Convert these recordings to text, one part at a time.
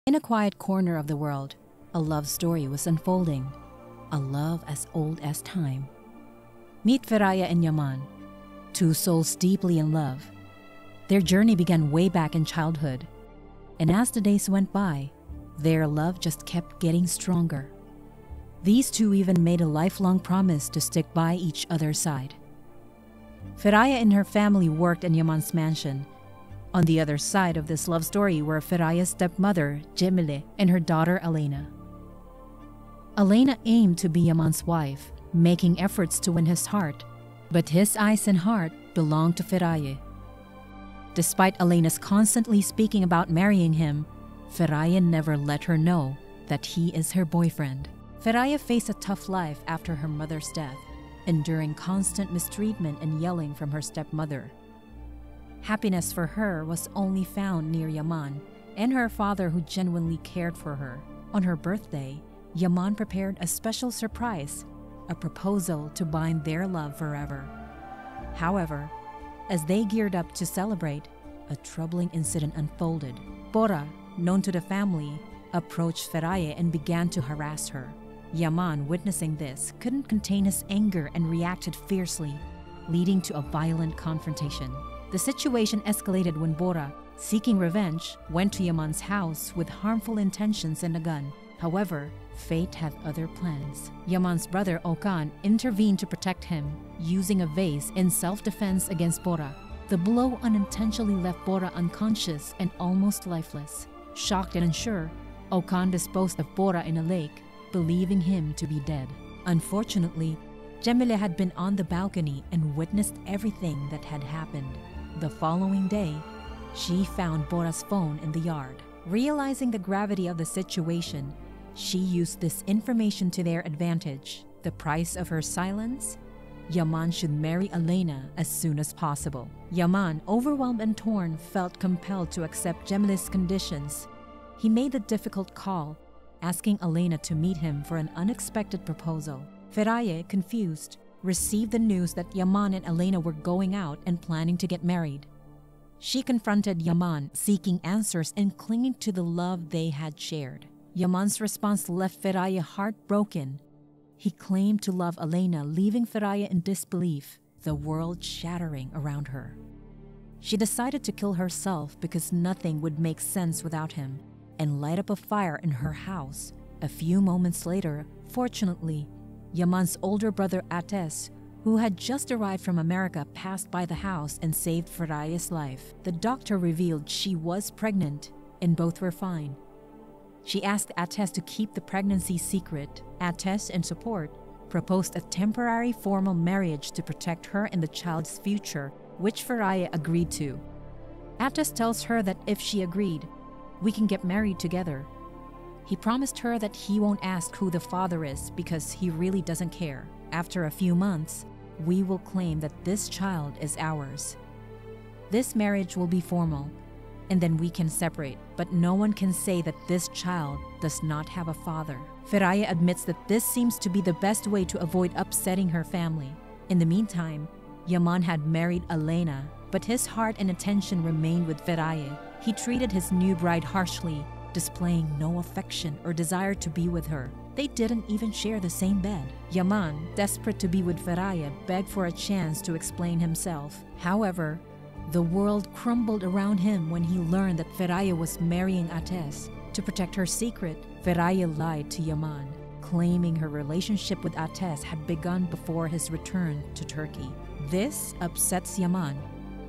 In a quiet corner of the world, a love story was unfolding, a love as old as time. Meet Feraye and Yaman, two souls deeply in love. Their journey began way back in childhood, and as the days went by, their love just kept getting stronger. These two even made a lifelong promise to stick by each other's side. Feraye and her family worked in Yaman's mansion. On the other side of this love story were Feraye's stepmother, Cemile, and her daughter, Aleyna. Aleyna aimed to be Yaman's wife, making efforts to win his heart, but his eyes and heart belonged to Feraye. Despite Aleyna's constantly speaking about marrying him, Feraye never let her know that he is her boyfriend. Feraye faced a tough life after her mother's death, enduring constant mistreatment and yelling from her stepmother. Happiness for her was only found near Yaman and her father, who genuinely cared for her. On her birthday, Yaman prepared a special surprise, a proposal to bind their love forever. However, as they geared up to celebrate, a troubling incident unfolded. Bora, known to the family, approached Feraye and began to harass her. Yaman, witnessing this, couldn't contain his anger and reacted fiercely, leading to a violent confrontation. The situation escalated when Bora, seeking revenge, went to Yaman's house with harmful intentions and a gun. However, fate had other plans. Yaman's brother Okan intervened to protect him, using a vase in self-defense against Bora. The blow unintentionally left Bora unconscious and almost lifeless. Shocked and unsure, Okan disposed of Bora in a lake, believing him to be dead. Unfortunately, Cemile had been on the balcony and witnessed everything that had happened. The following day, she found Bora's phone in the yard. Realizing the gravity of the situation, she used this information to their advantage. The price of her silence? Yaman should marry Aleyna as soon as possible. Yaman, overwhelmed and torn, felt compelled to accept Cemile's conditions. He made the difficult call, asking Aleyna to meet him for an unexpected proposal. Feraye, confused, received the news that Yaman and Aleyna were going out and planning to get married. She confronted Yaman, seeking answers and clinging to the love they had shared. Yaman's response left Feraye heartbroken. He claimed to love Aleyna, leaving Feraye in disbelief, the world shattering around her. She decided to kill herself because nothing would make sense without him, and light up a fire in her house. A few moments later, fortunately, Yaman's older brother Ateş, who had just arrived from America, passed by the house and saved Feraye's life. The doctor revealed she was pregnant, and both were fine. She asked Ateş to keep the pregnancy secret. Ateş, in support, proposed a temporary formal marriage to protect her and the child's future, which Feraye agreed to. Ateş tells her that if she agreed, we can get married together. He promised her that he won't ask who the father is because he really doesn't care. After a few months, we will claim that this child is ours. This marriage will be formal, and then we can separate, but no one can say that this child does not have a father. Feraye admits that this seems to be the best way to avoid upsetting her family. In the meantime, Yaman had married Aleyna, but his heart and attention remained with Feraye. He treated his new bride harshly, displaying no affection or desire to be with her. They didn't even share the same bed. Yaman, desperate to be with Feraye, begged for a chance to explain himself. However, the world crumbled around him when he learned that Feraye was marrying Ateş. To protect her secret, Feraye lied to Yaman, claiming her relationship with Ateş had begun before his return to Turkey. This upsets Yaman.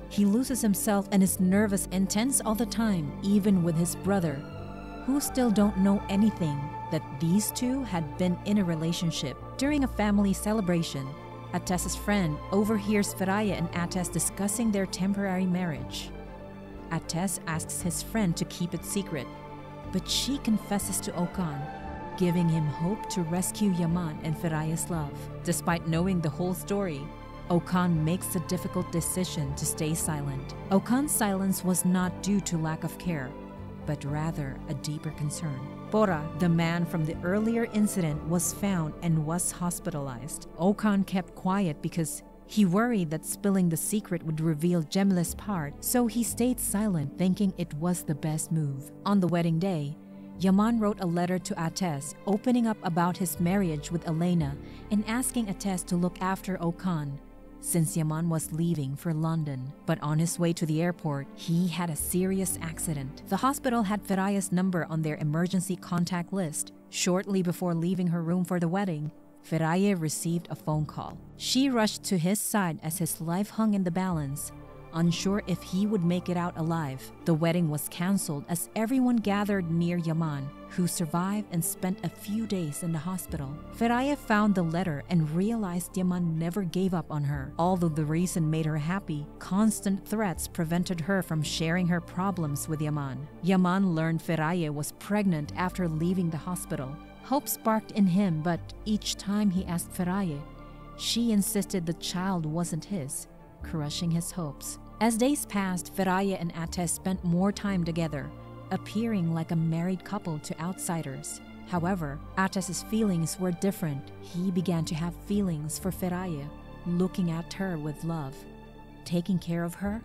He loses himself and is nervous and tense all the time, even with his brother, who still don't know anything that these two had been in a relationship. During a family celebration, Ateş's friend overhears Feraye and Ateş discussing their temporary marriage. Ateş asks his friend to keep it secret, but she confesses to Okan, giving him hope to rescue Yaman and Feraye's love. Despite knowing the whole story, Okan makes the difficult decision to stay silent. Okan's silence was not due to lack of care, but rather a deeper concern. Bora, the man from the earlier incident, was found and was hospitalized. Okan kept quiet because he worried that spilling the secret would reveal Cemile's part, so he stayed silent, thinking it was the best move. On the wedding day, Yaman wrote a letter to Ateş, opening up about his marriage with Elena and asking Ateş to look after Okan, since Yaman was leaving for London. But on his way to the airport, he had a serious accident. The hospital had Feraye's number on their emergency contact list. Shortly before leaving her room for the wedding, Feraye received a phone call. She rushed to his side as his life hung in the balance, unsure if he would make it out alive. The wedding was cancelled as everyone gathered near Yaman, who survived and spent a few days in the hospital. Feraye found the letter and realized Yaman never gave up on her. Although the reason made her happy, constant threats prevented her from sharing her problems with Yaman. Yaman learned Feraye was pregnant after leaving the hospital. Hope sparked in him, but each time he asked Feraye, she insisted the child wasn't his, crushing his hopes. As days passed, Feraye and Ateş spent more time together, appearing like a married couple to outsiders. However, Ateş's feelings were different. He began to have feelings for Feraye, looking at her with love, taking care of her,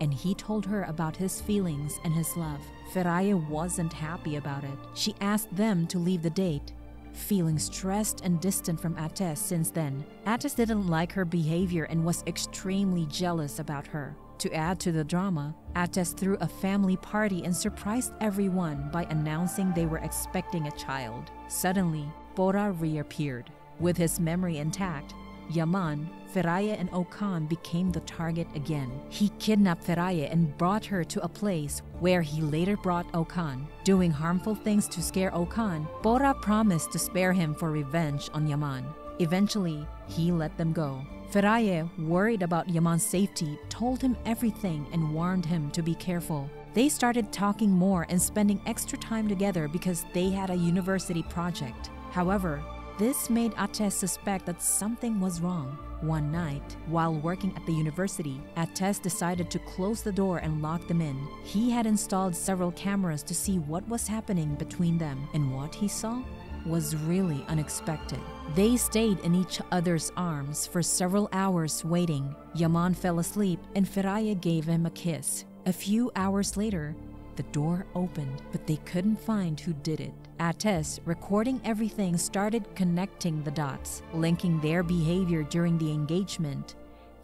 and he told her about his feelings and his love. Feraye wasn't happy about it. She asked them to leave the date, feeling stressed and distant from Ateş since then. Ateş didn't like her behavior and was extremely jealous about her. To add to the drama, Ateş threw a family party and surprised everyone by announcing they were expecting a child. Suddenly, Bora reappeared. With his memory intact, Yaman, Feraye and Okan became the target again. He kidnapped Feraye and brought her to a place where he later brought Okan. Doing harmful things to scare Okan, Bora promised to spare him for revenge on Yaman. Eventually, he let them go. Feraye, worried about Yaman's safety, told him everything and warned him to be careful. They started talking more and spending extra time together because they had a university project. However, this made Ateş suspect that something was wrong. One night, while working at the university, Ateş decided to close the door and lock them in. He had installed several cameras to see what was happening between them, and what he saw was really unexpected. They stayed in each other's arms for several hours waiting. Yaman fell asleep and Feraye gave him a kiss. A few hours later, the door opened, but they couldn't find who did it. Ateş, recording everything, started connecting the dots, linking their behavior during the engagement,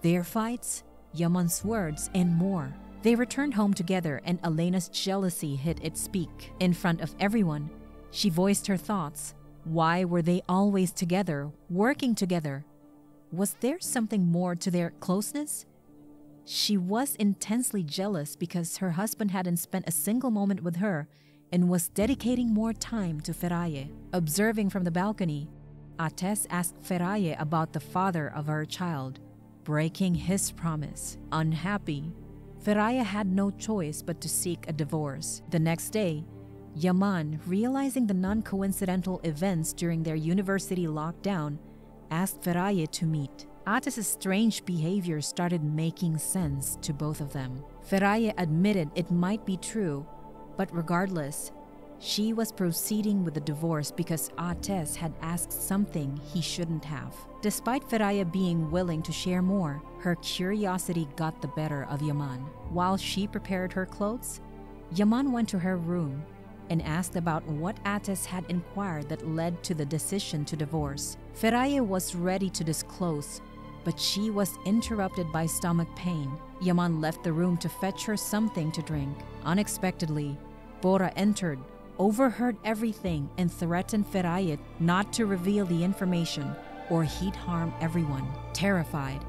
their fights, Yaman's words, and more. They returned home together and Elena's jealousy hit its peak. In front of everyone, she voiced her thoughts. Why were they always together, working together? Was there something more to their closeness? She was intensely jealous because her husband hadn't spent a single moment with her and was dedicating more time to Feraye. Observing from the balcony, Ateş asked Feraye about the father of her child, breaking his promise. Unhappy, Feraye had no choice but to seek a divorce. The next day, Yaman, realizing the non-coincidental events during their university lockdown, asked Feraye to meet. Ateş's strange behavior started making sense to both of them. Feraye admitted it might be true, but regardless, she was proceeding with the divorce because Ateş had asked something he shouldn't have. Despite Feraye being willing to share more, her curiosity got the better of Yaman. While she prepared her clothes, Yaman went to her room and asked about what Ateş had inquired that led to the decision to divorce. Feraye was ready to disclose, but she was interrupted by stomach pain. Yaman left the room to fetch her something to drink. Unexpectedly, Bora entered, overheard everything, and threatened Feraye not to reveal the information or he'd harm everyone. Terrified,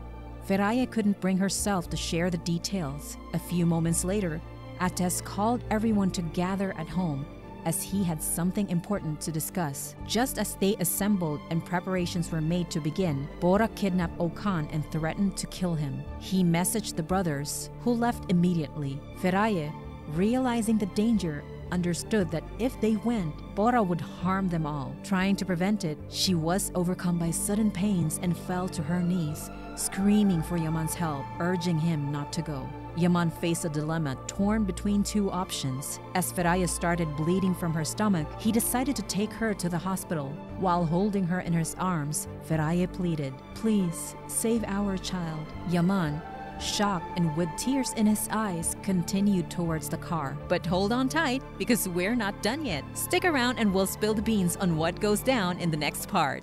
Feraye couldn't bring herself to share the details. A few moments later, Ateş called everyone to gather at home as he had something important to discuss. Just as they assembled and preparations were made to begin, Bora kidnapped Okan and threatened to kill him. He messaged the brothers, who left immediately. Feraye, realizing the danger, understood that if they went, Bora would harm them all. Trying to prevent it, she was overcome by sudden pains and fell to her knees, screaming for Yaman's help, urging him not to go. Yaman faced a dilemma, torn between two options. As Feraye started bleeding from her stomach, he decided to take her to the hospital. While holding her in his arms, Feraye pleaded, "Please, save our child." Yaman, shocked and with tears in his eyes, continued towards the car. But hold on tight, because we're not done yet. Stick around and we'll spill the beans on what goes down in the next part.